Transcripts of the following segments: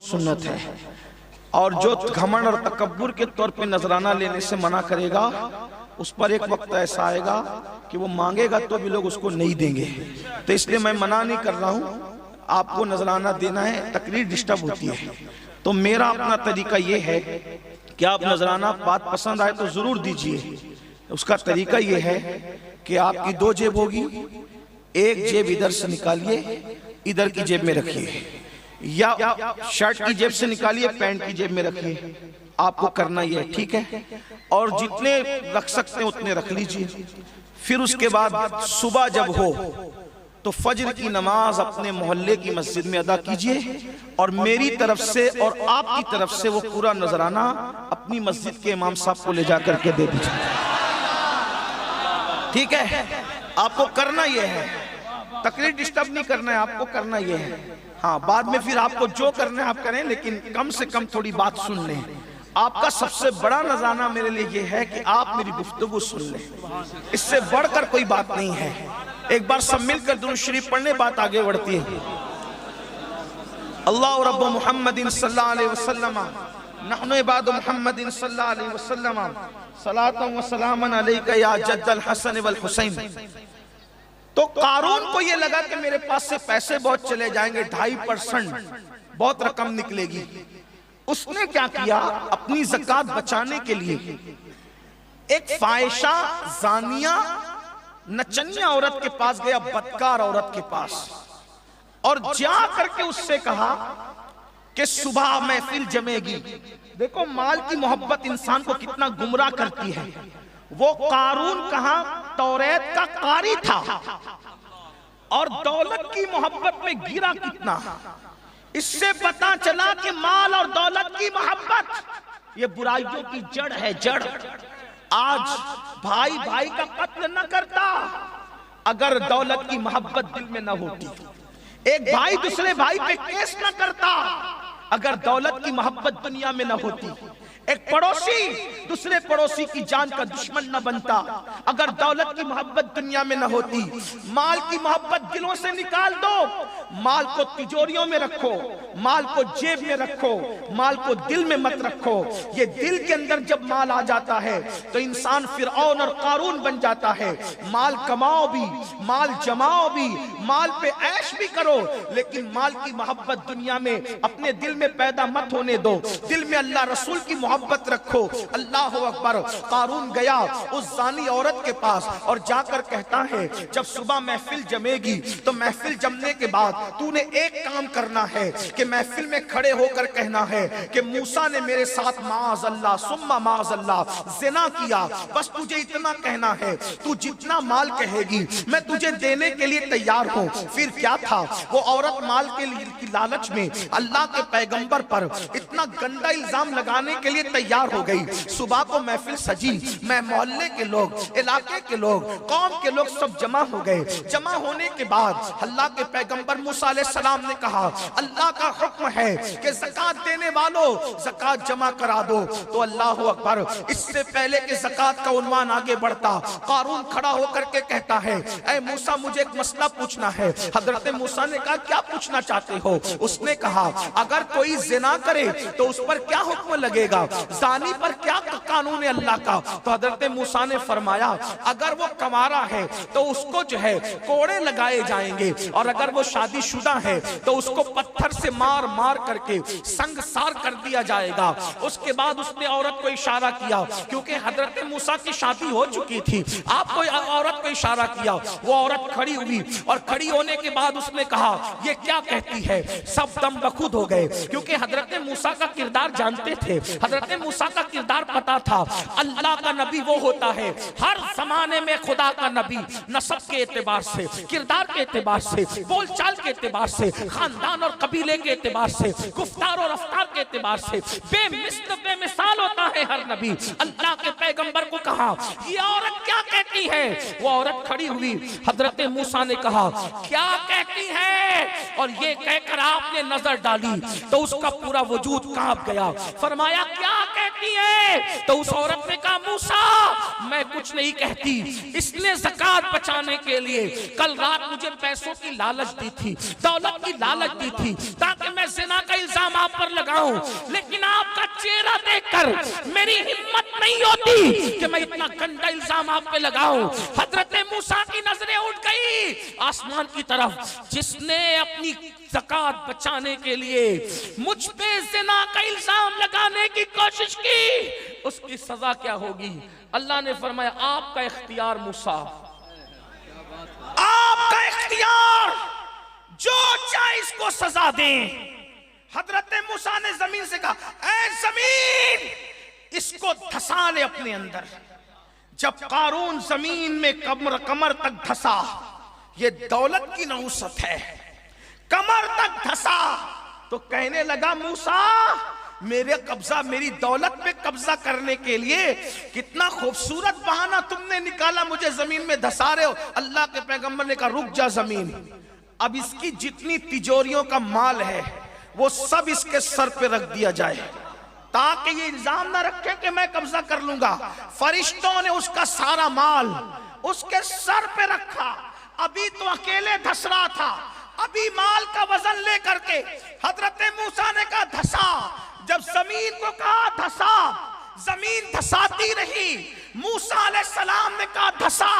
सुन्नत है। और जो घमंड और तकब्बुर के तौर पे नजराना लेने से मना करेगा, उस पर एक वक्त ऐसा आएगा कि वो मांगेगा तो भी लोग उसको नहीं देंगे। तो इसलिए मैं मना नहीं कर रहा हूँ, आपको नजराना देना है, तकरीर डिस्टर्ब होती है। तो मेरा अपना तरीका ये है कि आप नजराना बात पसंद आए तो जरूर दीजिए। उसका तरीका ये है कि आपकी दो जेब होगी, एक जेब इधर से निकालिए, इधर की जेब में रखिए, या शर्ट की जेब से निकालिए, पैंट की जेब में रखिए। आपको करना ये है, ठीक है। और जितने रख सकते हैं उतने रख लीजिए। फिर उसके बाद सुबह जब हो तो फजर की नमाज अपने मोहल्ले की मस्जिद में अदा कीजिए, और मेरी तरफ से और आपकी तरफ से वो पूरा नजराना अपनी मस्जिद के इमाम साहब को ले जाकर के दे दीजिए, ठीक है। आपको करना ये है, तकरीर डिस्टर्ब नहीं करना है, आपको करना ये है। हाँ, बाद में फिर आपको जो करना है आप करें, लेकिन कम से कम थोड़ी बात सुन लें। आपका सबसे बड़ा नजराना मेरे लिए ये है कि आप मेरी गुफ्तगू सुन लें, इससे बढ़कर कोई बात नहीं है। एक बार सब मिलकर दुरूद शरीफ पढ़ने, बात आगे बढ़ती है। अल्लाह रब्ब मुहम्मदिन सल्लल्लाहु अलैहि वसल्लम नहनु इबाद मुहम्मदिन सल्लल्लाहु अलैहि वसल्लम सलातन व सलामन अलैका या जद्दल हसन वल हुसैन। तो कारून को ये लगा कि मेरे पास से पैसे बहुत चले जाएंगे, 2.5% बहुत रकम निकलेगी। उसने क्या किया, अपनी ज़कात बचाने के लिए एक फाहिशा जानिया नचनिया औरत के पास गया, बदकार औरत के पास, और जा करके उससे कहा कि सुबह महफिल जमेगी। देखो माल की मोहब्बत इंसान को कितना गुमराह करती है। वो कारून कहां तौरेत का कारी था, और दौलत की मोहब्बत में गिरा कितना। इससे पता चला कि माल और दौलत की मोहब्बत ये बुराइयों की जड़ है, जड़। आज भाई भाई का कत्ल न करता अगर दौलत की मोहब्बत दिल में न होती। एक भाई दूसरे भाई पे केस न करता अगर दौलत की मोहब्बत दुनिया में न होती। एक पड़ोसी दूसरे पड़ोसी की जान का दुश्मन न बनता अगर दौलत की मोहब्बत दुनिया में न होती। माल की मोहब्बत दिलों से निकाल दो, माल को तिजोरियों में रखो, माल को जेब में रखो, माल को दिल में मत रखो। ये दिल के अंदर जब माल आ जाता है तो इंसान फिरऔन और कारून बन जाता है। माल कमाओ भी, माल जमाओ भी, माल पे ऐश भी करो, लेकिन माल की मोहब्बत दुनिया में अपने दिल में पैदा मत होने दो। दिल में अल्लाह रसूल की मोहब्बत रखो। अल्लाह अकबर। कारून गया उस जानी औरत के पास और जाकर कहता है, जब सुबह महफिल जमेगी तो महफिल जमने के बाद तूने एक काम करना है कि महफिल में खड़े होकर कहना है कि मूसा ने मेरे साथ माज़ अल्लाह सुम्मा माज़ अल्लाह ज़िना किया। बस तुझे इतना कहना है, तू जितना माल कहेगी मैं तुझे देने के लिए तैयार हूँ। फिर क्या था, वो औरत माल के लिए की लालच में अल्लाह के पैगंबर पर इतना गंदा इल्जाम लगाने के लिए तैयार हो गई। सुबह को महफिल सजी, मैं मोहल्ले के लोग, इलाके के लोग, कौम के लोग सब जमा हो गए। जमा होने के बाद अल्लाह के पैगंबर मूसा अलैहि सलाम ने कहा, अल्लाह का हुक्म है कि ज़कात देने वालों ज़कात जमा करा दो। तो अल्लाह अकबर। इससे पहले कि ज़कात का उन्वान आगे बढ़ता, कारून खड़ा होकर के कहता है, ऐ मूसा मुझे एक मसला पूछना है। हजरत मूसा ने कहा, क्या पूछना चाहते हो? उसने कहा, अगर कोई ज़िना करे तो उस पर क्या हुक्म लगेगा, ज़ानी पर क्या कानून है अल्लाह का? तो हजरत मूसा ने फरमाया, अगर वो कंवारा है तो उसको जो है कोड़े लगाए जाएंगे, और अगर वो शादीशुदा है तो उसको पत्थर से मार मार करके संगसार कर दिया जाएगा। उसके बाद उसने औरत को इशारा किया, क्योंकि हजरत मूसा की शादी हो चुकी थी। आपको औरत को इशारा किया, वो औरत खड़ी हुई, और खड़ी होने के बाद उसने कहा, ये क्या कहती है? सब दम बखुद हो गए, क्योंकि हजरत मूसा का किरदार जानते थे, हजरत मूसा का किरदार पता था। अल्लाह का नबी वो होता है हर जमाने में खुदा का नबी, नसब के एतबार से, किरदार के एतबार से, बोलचाल के एतबार से, खानदान और कबीले के एतबार से, गुफ्तार और रफ्तार के एतबार से बेमिसल बेमिसाल होता है हर नबी। अल्लाह के पैगंबर को कहा, ये औरत क्या कहती है? वो औरत खड़ी हुई, हजरत मूसा ने कहा, क्या कहती है? और ये कहकर आपने नजर डाली तो उसका पूरा वजूद कांप गया। फरमाया क्या कहती है? तो उस औरत ने कहा मूसा मैं कुछ नहीं कहती, इसने ज़कात बचाने के लिए कल रात मुझे पैसों की लालच दी थी, दौलत की लालच दी थी ताकि मैं ज़िना का इल्जाम आप पर लगाऊं, लेकिन आपका चेहरा देखकर मेरी हिम्मत नहीं होती कि मैं इतना गंदा इल्जाम आप पे लगाऊं। हजरत मूसा की नजरें उठ गई आसमान की तरफ। जिसने अपनी ज़कात बचाने के लिए मुझ पे ज़िना का इल्जाम लगाने की कोशिश की, उसकी सजा क्या होगी? अल्लाह ने फरमाया आपका इख्तियार मूसा, आपका इख्तियार, जो चाहे इसको सजा दें। हजरत मूसा ने जमीन से कहा ऐ जमीन इसको धसा ले अपने अंदर। जब कारून जमीन में कमर तक धसा, ये दौलत की नहुसत है, कमर तक धसा तो कहने लगा मूसा मेरे कब्जा, मेरी दौलत पे कब्जा करने के लिए कितना खूबसूरत बहाना तुमने निकाला, मुझे जमीन में धसा रहे हो। अल्लाह के पैगंबर ने कहा रुक जा जमीन, अब इसकी जितनी तिजोरियों का माल है वो सब इसके सर पे रख दिया जाए ताकि ये इल्जाम ना रखे कि मैं कब्जा कर लूंगा। फरिश्तों ने उसका सारा माल उसके सर पे रखा। अभी तो अकेले धस रहा था, अभी माल का वजन लेकर के हजरत मूसा ने कहा धसा। जब जमीन को कहा धसा, जमीन धसाती रही। मूसा अलैहिस्सलाम ने कहा धसा,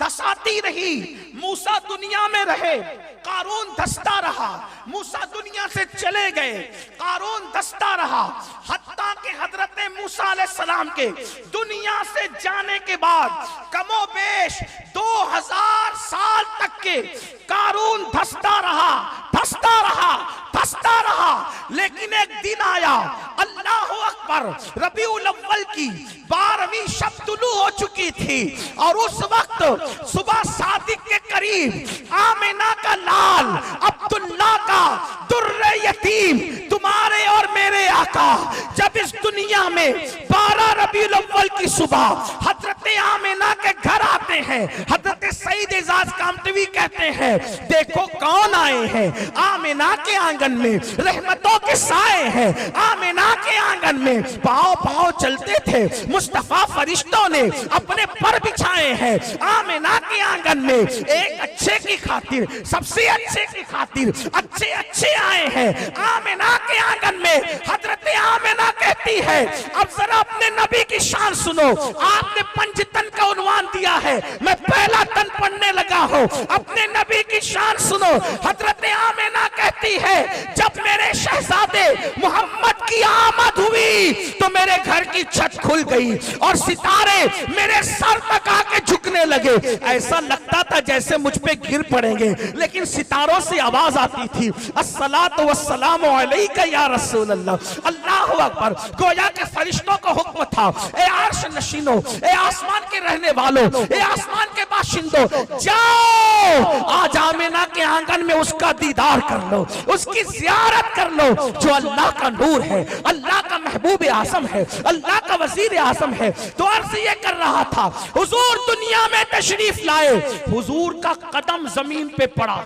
धसाती रही। मूसा दुनिया में रहे, कारून धसता रहा। मूसा दुनिया से चले गए, कारून धसता रहा। हत्ता के हजरत मूसा अलैहिस्सलाम के दुनिया से जाने के बाद कमोबेश 2000 साल तक के कारून धसता रहा, धसता रहा, धसता रहा। लेकिन एक दिन आया, अल्लाहु अकबर, रबीउल अव्वल की 12वीं शब तुलू हो चुकी थी और उस वक्त सुबह सादिक के करीब आमिना का लाल अब्दुल्ला का दुर्रे यतीम तुम्हारे और मेरे आका जब इस दुनिया में 12 रबीउल अव्वल की सुबह हजरत आमिना के घर आते हैं, हजरत सईद एजाज कामतवी कहते हैं देखो कौन आए हैं। आमिना के आंगन में रहमतों के साए हैं। आमिना के आंगन में पाँव पाँव चलते थे मुस्तफा फरिश्तों ने अपने पर बिछाए हैं। आमिना के आंगन में एक अच्छे की खातिर, सबसे अच्छे की खातिर अच्छे अच्छे आए हैं। आमिना के आंगन में हजरत आमिना कहती है अब जरा अपने नबी की शान सुनो। आपने पंचतन का उन्वान दिया है, मैं पहला तन पढ़ने लगा हूं। अपने नबी की शान सुनो। हजरत आमिना कहती है जब मेरे शहजादे मोहम्मद की आमद हुई तो मेरे घर की छत खुल गई और सितारे मेरे सर तक आके झुकने लगे। ऐसा लगता था जैसे मुझ पे गिर पड़ेंगे, लेकिन सितारों से आवाज आती थी अस्सलातु वस्सलामु अलैका या रसूल अल्लाह। अल्लाहु अकबर। गोया के फरिश्तों को हुक्म था ए अर्श नशीनों, ए आसमान के रहने वालों, ए आसमान के बाशिंदों, जाओ आज आमिना के आंगन में उसका दीदार कर लो, उसकी जियारत कर लो जो अल्लाह का नूर है, अल्लाह का महबूब आजम है, अल्लाह का वजीर आजम है। तो अर्ज ये कर रहा था हुजूर दुनिया में तशरीफ लाए, हुजूर का कदम जमीन पे पड़ा।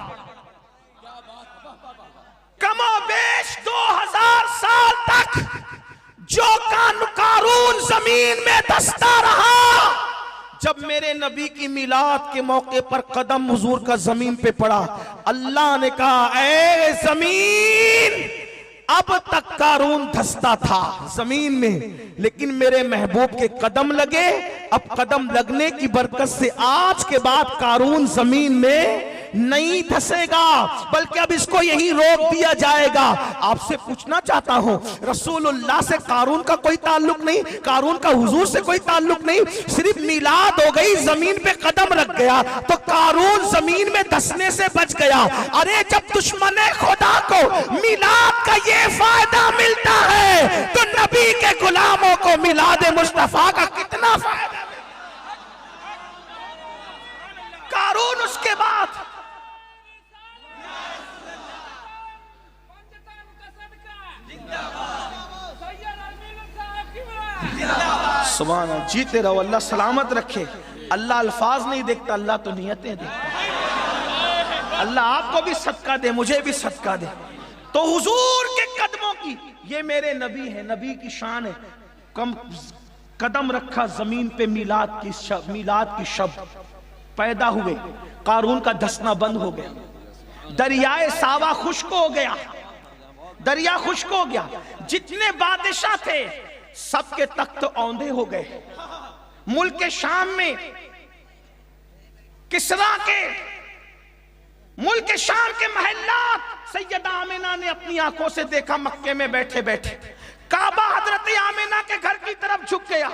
कमोबेश 2000 साल तक जो कारून जमीन में धसता रहा, जब मेरे नबी की मिलाद के मौके पर कदम हुजूर का जमीन पे पड़ा, अल्लाह ने कहा ऐ जमीन अब तक कारून धसता था जमीन में, लेकिन मेरे महबूब के कदम लगे। अब कदम लगने की बरकत से आज के बाद कारून जमीन में नहीं धसेगा, बल्कि अब इसको यहीं रोक दिया जाएगा। आपसे पूछना चाहता हूं रसूलुल्लाह से कारून का कोई ताल्लुक नहीं, कारून का हुजूर से कोई ताल्लुक नहीं, सिर्फ मिलाद हो गई, जमीन पे कदम रख गया तो कारून जमीन में धसने से बच गया। अरे जब दुश्मन खुदा को मिलाद का ये फायदा मिलता है तो नबी के गुलामों को मिलाद मुस्तफा का कितना फायदा। कारून उसके बाद सुभान अल्लाह, जीते रहो, अल्लाह सलामत रखे। अल्लाह अल्फाज नहीं देखता, अल्लाह तो नियतें देखता। अल्लाह आपको भी सदका दे, मुझे भी सदका दे। तो हुजूर के कदमों की, ये मेरे नबी है, नबी की शान है। कम कदम रखा जमीन पे मीलाद की शब्द पैदा हुए, कारून का धसना बंद हो गया, दरियाए सावा खुश्क हो गया, दरिया खुश्क हो गया। जितने बादशाह थे सबके तख्त औंधे हो गए। मुल्क शाम में किसरा के मुल्क शाम के महल्लात सैयदा आमिना ने अपनी आंखों से देखा। मक्के में बैठे बैठे काबा हजरत आमिना के घर की तरफ झुक गया।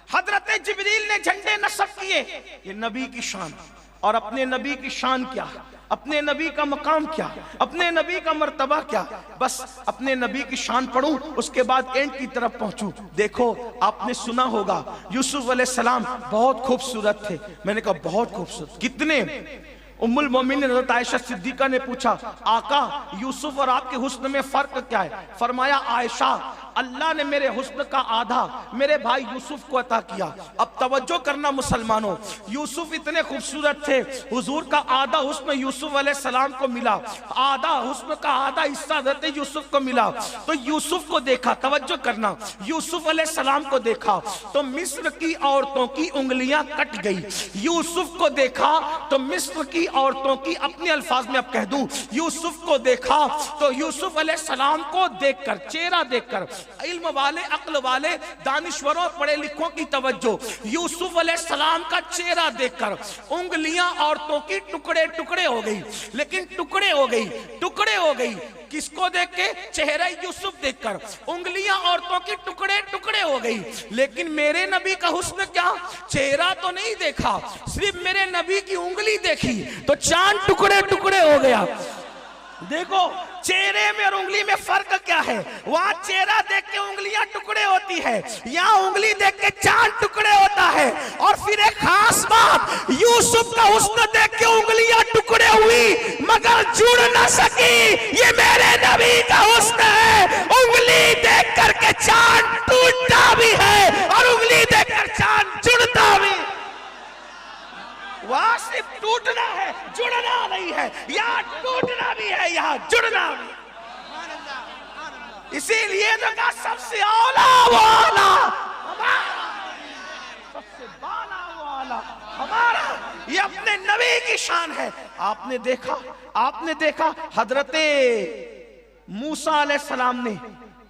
हजरत जिब्रील ने झंडे नस्ब किए। ये नबी की शान, और अपने नबी की शान क्या, अपने नबी का मकाम क्या, अपने नबी का मर्तबा क्या। बस अपने नबी की शान पढ़ूं, उसके बाद एंड की तरफ पहुंचूं। देखो आपने सुना होगा यूसुफ अलैहिस्सलाम बहुत खूबसूरत थे। मैंने कहा बहुत खूबसूरत, कितने? उम्मुल मोमिनीन हज़रत आयशा सिद्दीका ने पूछा, आका यूसुफ और आपके हुस्न में फर्क क्या है? फरमाया, आयशा अल्लाह ने मेरे हुस्न का आधा मेरे भाई यूसुफ को अता किया। अब तवज्जो करना मुसलमानों, यूसुफ इतने खूबसूरत थे, हुजूर का आधा हुस्न यूसुफ अलैहिस्सलाम को मिला, आधा हुस्न का आधा हिस्सा हज़रत यूसुफ को मिला। तो यूसुफ को देखा, तवज्जो करना, यूसुफ अलैहिस्सलाम को देखा तो मिस्र की औरतों की उंगलियां कट गई। यूसुफ को देखा तो मिस्र की औरतों की, अपने अल्फाज में अब कह दूं, यूसुफ को देखा तो यूसुफ अलैहिस्सलाम को देखकर, चेहरा देखकर, इल्म वाले, अक्ल वाले, दानिश्वरों, पढ़े लिखों की तवज्जो, यूसुफ अलैहिस्सलाम का चेहरा देखकर उंगलियां औरतों की टुकड़े टुकड़े हो गई। लेकिन टुकड़े हो गई, टुकड़े हो गई किसको देख के? चेहरा यूसुफ देखकर उंगलियां औरतों की टुकड़े टुकड़े हो गई। लेकिन मेरे नबी का हुस्न क्या? चेहरा तो नहीं देखा, सिर्फ मेरे नबी की उंगली देखी तो चांद टुकड़े टुकड़े हो गया। देखो चेहरे में और उंगली में फर्क क्या है? वहां चेहरा देख के उंगलियां टुकड़े होती है, यहाँ उंगली देख के चांद टुकड़े होता है। और फिर एक खास बात, यूसुफ का हुस्न देख के उंगलियां टुकड़े हुई मगर जुड़ ना सकी। ये मेरे नबी का हुस्न है, उंगली देख करके चांद टूटता भी है और उंगली देख कर चांद जुड़ता भी। वहां सिर्फ टूटना है, जुड़ना नहीं है। यहाँ टूटना भी है, यहाँ जुड़ना भी। इसीलिए तो कहा सबसे औला वाला हमारा, सबसे बाला वाला हमारा। ये अपने नबी की शान है। आपने देखा हजरते मूसा अलैहिस्सलाम ने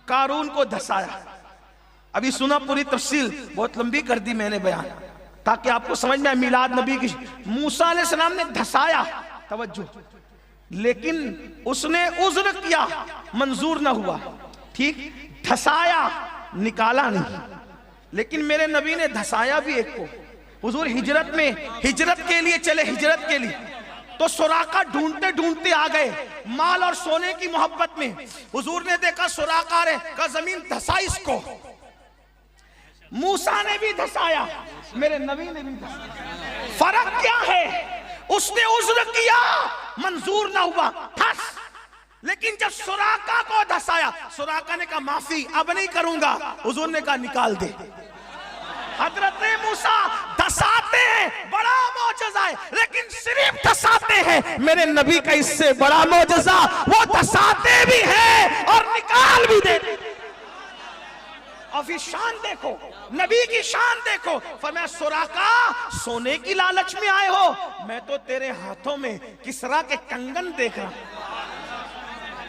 कारून को धसाया। अभी सुना पूरी तफसील, बहुत लंबी कर दी मैंने बयान ताकि आपको समझ में आए। मिलाद नबी की, मूसा अलैहिस्सलाम ने धसाया, तवज्जो, लेकिन उसने उज़्र किया, मंजूर ना हुआ। ठीक, धसाया, निकाला नहीं। लेकिन मेरे नबी ने धसाया भी एक को। हुजूर हिजरत के लिए चले, हिजरत के लिए, तो सुराका ढूंढते ढूंढते आ गए माल और सोने की मोहब्बत में। हुजूर ने देखा सुराका रे का जमीन धसा इसको। मूसा ने भी धसाया, मेरे नबी ने भी धसाया। फर्क क्या है? उसने उज़्र किया, मंजूर ना हुआ, ठस। लेकिन जब सुराका को धसाया, सुराका ने कहा माफी, अब नहीं करूंगा। हुजूर ने कहा निकाल दे। हजरत मूसा धसाते हैं, बड़ा मौजज़ा है, लेकिन सिर्फ धसाते हैं। मेरे नबी का इससे बड़ा मौजज़ा, वो धसाते भी हैं और निकाल भी देते। और फिर शान देखो, नबी की शान देखो। फरमाया सुराका, सोने की लालच में आए हो? मैं तो तेरे हाथों में किसरा के कंगन देख रहा हूं।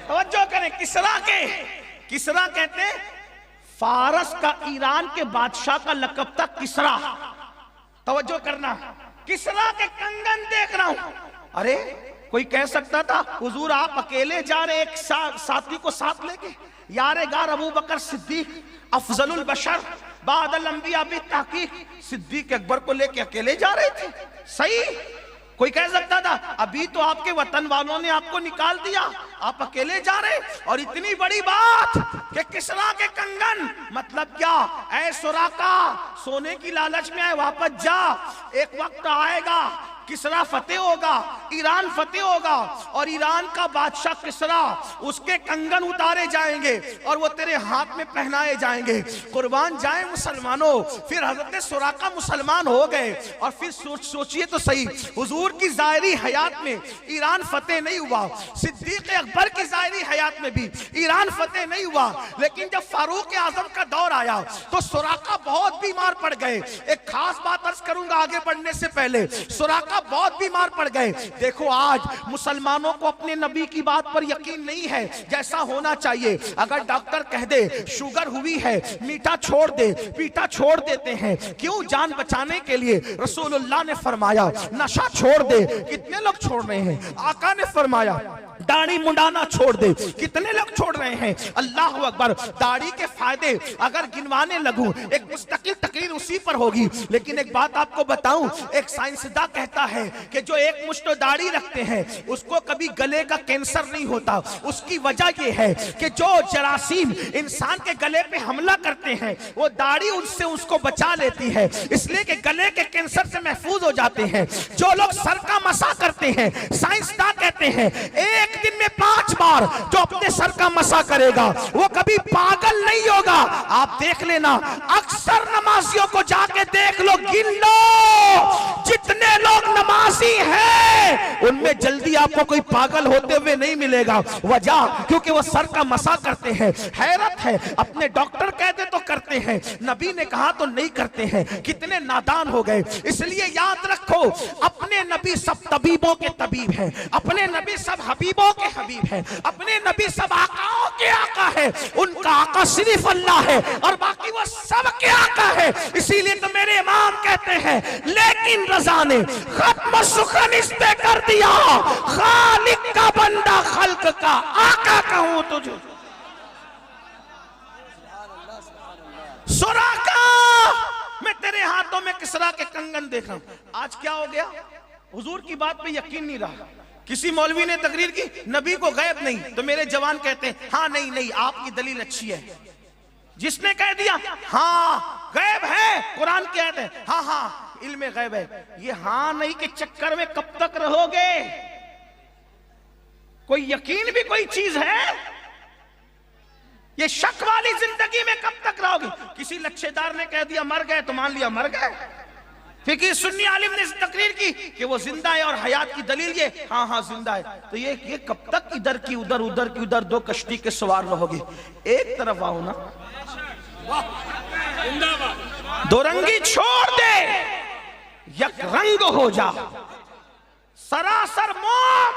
तवज्जो करें, किसरा कहते फारस का, ईरान के बादशाह का लक़ब था किसरा। तवज्जो करना, किसरा के कंगन देख रहा हूं। अरे कोई कह सकता था हुजूर आप अकेले जा रहे, एक साथी को साथ लेके? यारे गार अबू बकर सिद्दीक अफजलुल बशर बादल अंबिया भी तहकीक, सिद्दीक अकबर को लेके अकेले जा रहे थे। सही, कोई कह सकता था अभी तो आपके वतन वालों ने आपको निकाल दिया, आप अकेले जा रहे। और इतनी बड़ी बात कि किसरा के कंगन, मतलब क्या? ऐ सुराका, सोने की लालच में आए, वापस जा। एक वक्त आएगा किसरा फतेह होगा, ईरान फतेह होगा, और ईरान का बादशाह किसरा, उसके कंगन उतारे जाएंगे और वो तेरे हाथ में पहनाए जाएंगे। कुर्बान जाए मुसलमानों, फिर हजरत सुराका मुसलमान हो गए। और फिर सोचिए तो सही, हुजूर की ज़ाहिरी हयात में ईरान फतेह नहीं हुआ, सिद्दीक अकबर की ज़ाहिरी हयात में भी ईरान फतेह नहीं हुआ, लेकिन जब फारूक आजम का दौर आया तो सुराका बहुत बीमार पड़ गए। एक खास बात अर्ज करूंगा आगे बढ़ने से पहले, सुराका बहुत बीमार पड़ गए। देखो आज मुसलमानों को अपने नबी की बात पर यकीन नहीं है जैसा होना चाहिए। अगर डॉक्टर कह दे शुगर हुई है, मीठा छोड़ दे, पीठा छोड़ देते हैं, क्यों? जान बचाने के लिए। रसूलुल्लाह ने फरमाया नशा छोड़ दे, कितने लोग छोड़ रहे हैं? आका ने फरमाया दाढ़ी मुंडाना छोड़ दे, कितने लोग छोड़ रहे हैं? अल्लाह अकबर। दाढ़ी के फायदे अगर गिनवाने लगूं एक मुस्तकिल तकरीर उसी पर होगी, लेकिन एक बात आपको बताऊं, एक साइंसदा कहता है कि जो एक मुश्त दाढ़ी रखते हैं उसको कभी गले का कैंसर नहीं होता। उसकी वजह यह है कि जो जरासीम इंसान के गले पे हमला करते हैं वो दाढ़ी उससे उसको बचा लेती है, इसलिए कि गले के कैंसर से महफूज हो जाते हैं। जो लोग सर का मसा करते हैं, साइंसदा कहते हैं एक दिन में 5 बार जो अपने सर का मसा करेगा वो कभी पागल नहीं होगा। आप देख लेना, अक्सर नमाजियों को जाके देख लो, गिन लो, जितने लोग नमाजी हैं उनमें जल्दी आपको कोई पागल होते हुए नहीं मिलेगा। वजह क्योंकि वो सर का मसा करते हैं। हैरत है, अपने डॉक्टर कहते तो करते हैं, नबी ने कहा तो नहीं करते हैं। कितने नादान हो गए। इसलिए याद रखो, अपने नबी सब तबीबों के तबीब हैं, अपने नबी सब हबीबों के हबीब हैं, अपने नबी सब आकाओं के आका है। उनका आका सिर्फ अल्लाह है और बाकी वो सब के आका है। इसीलिए तो मेरे इमाम कहते हैं लेकिन रजा ने खत्म सुखन इस पे कर दिया, खालिक का बंदा खल्क का आका कहूं तुझे। सुराका, मैं तेरे हाथों में किसरा के कंगन देख रहा हूं। आज क्या हो गया? हुजूर की बात पे यकीन नहीं रहा। किसी मौलवी ने तकरीर की नबी को गैब नहीं, तो मेरे जवान कहते हैं हाँ नहीं नहीं आपकी दलील अच्छी है। जिसने कह दिया हाँ गैब है, कुरान की आयत है, हाँ हाँ इल्म गैब है, ये हाँ नहीं के चक्कर में कब तक रहोगे? कोई यकीन भी कोई चीज है? ये शक वाली जिंदगी में कब तक रहोगे? किसी लच्छेदार ने कह दिया मर गए तो मान लिया मर गए। फिर किसी सुन्नी आलिम ने तकरीर की कि वो जिंदा है और हयात की दलील ये हाँ हाँ जिंदा है, तो ये कब तक इधर की उधर उधर की उधर दो कश्ती के सवार रहोगे? एक तरफ आओ ना, दो रंगी छोड़ दे, एक रंग हो जा, सरासर मोम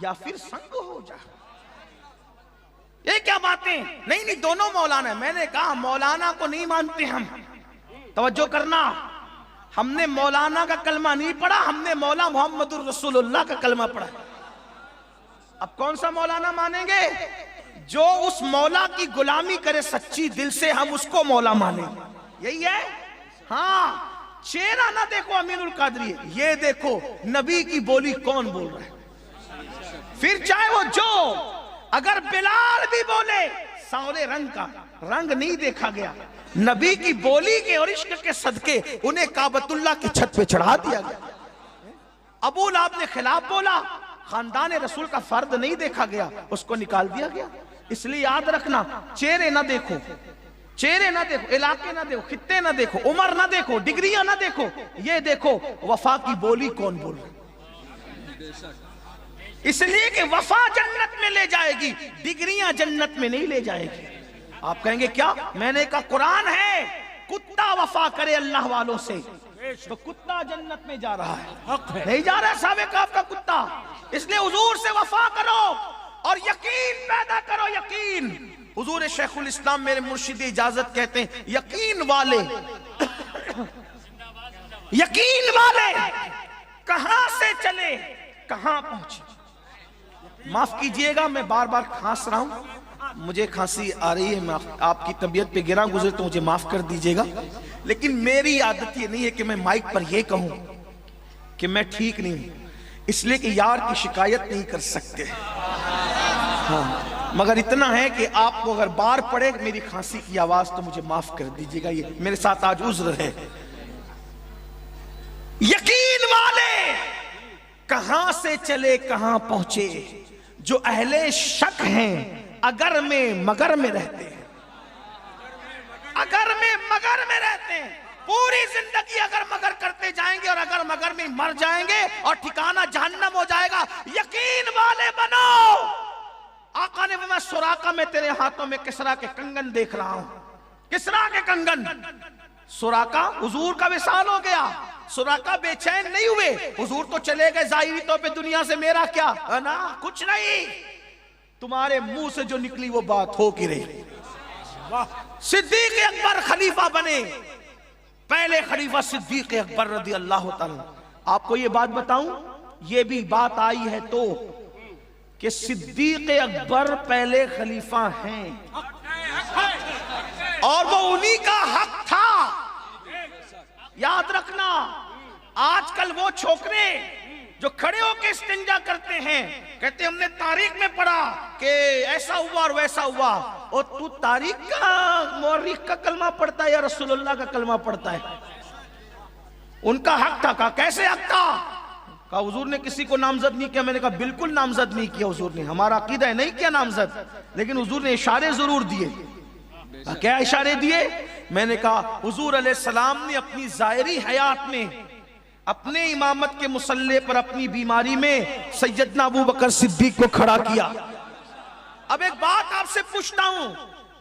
या फिर संग हो जा। ये क्या बातें? नहीं नहीं दोनों मौलाना है। मैंने कहा मौलाना को नहीं मानते हम, तवज्जो करना, हमने मौलाना का कलमा नहीं पढ़ा, हमने मौला मोहम्मदुर रसूलुल्लाह का कलमा पढ़ा। अब कौन सा मौलाना मानेंगे? जो उस मौला की गुलामी करे सच्ची दिल से, हम उसको मौला मानेंगे। यही है। हाँ, चेहरा ना देखो अमीनुल कादरी, ये देखो नबी की बोली कौन बोल रहा है। फिर चाहे वो जो, अगर बिलाल भी बोले सांवले रंग का, रंग नहीं देखा गया, नबी की बोली के और इश्क के सदके उन्हें काबतुल्लाह की छत पे चढ़ा दिया गया। अबू लहब ने खिलाफ बोला, खानदान रसूल का फर्द नहीं देखा गया, उसको निकाल दिया गया। इसलिए याद रखना, चेहरे ना देखो, चेहरे ना देखो, इलाके ना देखो, खित्ते ना देखो, उम्र ना देखो, डिग्रियां ना देखो, ये देखो वफा की बोली कौन बोल रहा। इसलिए कि वफा जन्नत में ले जाएगी, डिग्रियां जन्नत में नहीं ले जाएगी। आप कहेंगे क्या? मैंने कहा कुरान है, कुत्ता वफा करे अल्लाह वालों से तो कुत्ता जन्नत में जा रहा है, नहीं जा रहा है साहब का कुत्ता। इसलिए हुजूर से वफा करो और यकीन पैदा करो। यकीन, हुजूर शेखुल इस्लाम मेरे मुर्शिद इजाजत कहते हैं यकीन वाले यकीन वाले कहां से चले कहां पहुंचे। माफ कीजिएगा मैं बार बार खांस रहा हूं, मुझे खांसी आ रही है, मैं आपकी तबीयत पे गिरा गुजरे तो मुझे माफ कर दीजिएगा। लेकिन मेरी आदत ये नहीं है कि मैं माइक पर ये कहूं कि मैं ठीक नहीं हूं, इसलिए कि यार की शिकायत नहीं कर सकते। हाँ, मगर इतना है कि आपको अगर बार पड़े मेरी खांसी की आवाज तो मुझे माफ कर दीजिएगा, ये मेरे साथ आज उज्र है। यकीन वाले कहां से चले कहां पहुंचे, जो अहले शक हैं अगर में मगर में रहते हैं, अगर में मगर में रहते हैं। पूरी जिंदगी अगर मगर करते जाएंगे और अगर मगर में मर जाएंगे और ठिकाना जहन्नम हो जाएगा। यकीन वाले बनो। आका ने फरमाया सुराका में तेरे हाथों में किसरा के कंगन देख रहा हूं, किसरा के कंगन। सुराका हुजूर का विसाल हो गया, सुराका बेचैन नहीं हुए, हुजूर तो चले गए जाहिरी तौर पे दुनिया से, मेरा क्या है ना, कुछ नहीं, तुम्हारे मुंह से जो निकली वो बात हो की रही। सिद्दीक अकबर खलीफा बने, पहले खलीफा सिद्दीक अकबर रदी अल्लाह ताला। आपको ये बात बताऊं, ये भी बात आई है तो कि सिद्दीक अकबर पहले खलीफा हैं और वो उन्हीं का हक था। याद रखना, आजकल वो छोकरे जो खड़े होकर इस्तिंजा करते हैं, कहते हमने तारीख में पढ़ा कि ऐसा हुआ और वैसा हुआ, और तू तारीख का मौरिख का कलमा पढ़ता है या रसूलुल्लाह का कलमा पढ़ता है? उनका हक था। कहा कैसे हक था? कहा हुजूर ने किसी को नामजद नहीं किया। मैंने कहा बिल्कुल नामजद नहीं किया हुजूर ने, हमारा अकीदा है नहीं किया नामजद, लेकिन हुजूर ने इशारे जरूर दिए। क्या इशारे दिए? मैंने कहा हुजूर अलैहिस्सलाम ने अपनी ज़ाहिरी हयात में अपने इमामत के मुसल्ले पर अपनी बीमारी में सैयदना अबू बकर सिद्दीक को खड़ा किया। अब एक बात आपसे पूछता हूं,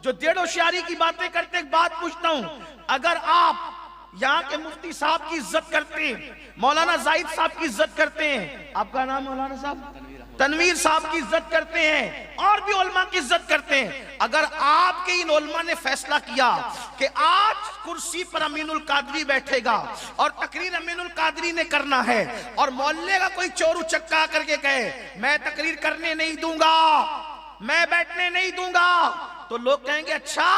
जो डेढ़ होशियारी की बातें करते, एक बात पूछता हूं, अगर आप यहाँ के मुफ्ती साहब की इज्जत करते हैं, मौलाना जाहिद साहब की इज्जत करते हैं, आपका नाम मौलाना साहब तनवीर साहब की इज्जत करते हैं, और भी उलमा की इज्जत करते हैं, अगर आपके इन उलमा ने फैसला किया कि आज कुर्सी पर अमीनुल कादरी बैठेगा और तकरीर अमीनुल कादरी ने करना है, और मोहल्ले का कोई चोर उचक्का करके कहे मैं तकरीर करने नहीं दूंगा, मैं बैठने नहीं दूंगा, तो लोग कहेंगे अच्छा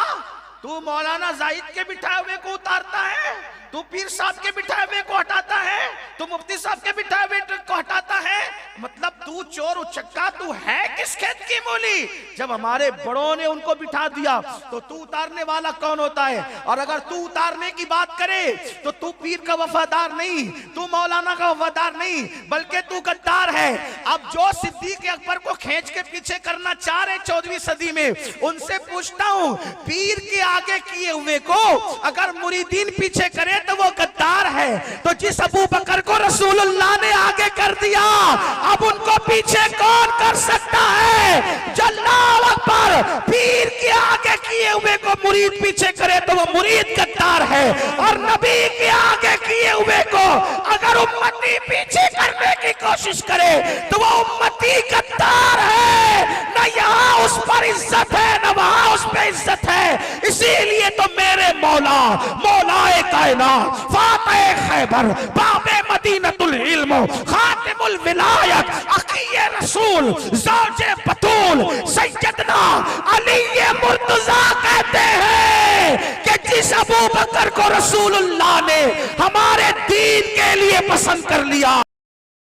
तू मौलाना जाहिद के बिठाए हुए को उतारता है, तू पीर साहब के बिठाए हुए को हटाता है, तू मुफ्ती साहब के बिठाए हुए को हटाता है, मतलब तू चोर उचक्का, तू है किस खेत की मूली? जब हमारे बड़ों ने उनको बिठा दिया तो तू उतारने वाला कौन होता है? और अगर तू उतारने की बात करे तो तू पीर का वफादार नहीं, तू मौलाना का वफादार नहीं, बल्कि तू गद्दार है। अब जो सिद्दीक अकबर को खींच के पीछे करना चाह रहे 14वीं सदी में, उनसे पूछता हूं पीर के आगे किए हुए को अगर मुरीदीन पीछे करे तो वो गद्दार है। तो जिस अबू बकर को रसूलुल्लाह ने आगे कर दिया, अब उनको पीछे कौन कर सकता है? अल्लाहु अकबर। पीर के आगे किए हुए को मुरीद पीछे करे तो वो मुरीद गद्दार है, और नबी के आगे किए हुए को अगर उम्मती पीछे करने की कोशिश करे तो वो उम्मती गद्दार है। न यहाँ उस पर इज्जत है न वहां उस पर इज्जत है। इसीलिए तो मेरे मौला, मौलाए कायनात, फातिह खैबर, बाबे मदीनतुल इल्म, खातिमुल विलायत, अकीए रसूल, ज़ौजे बतूल, सैयदना अली मुर्तजा कहते हैं कि जिस अबू बकर को रसूलुल्लाह ने हमारे दीन के लिए पसंद कर लिया,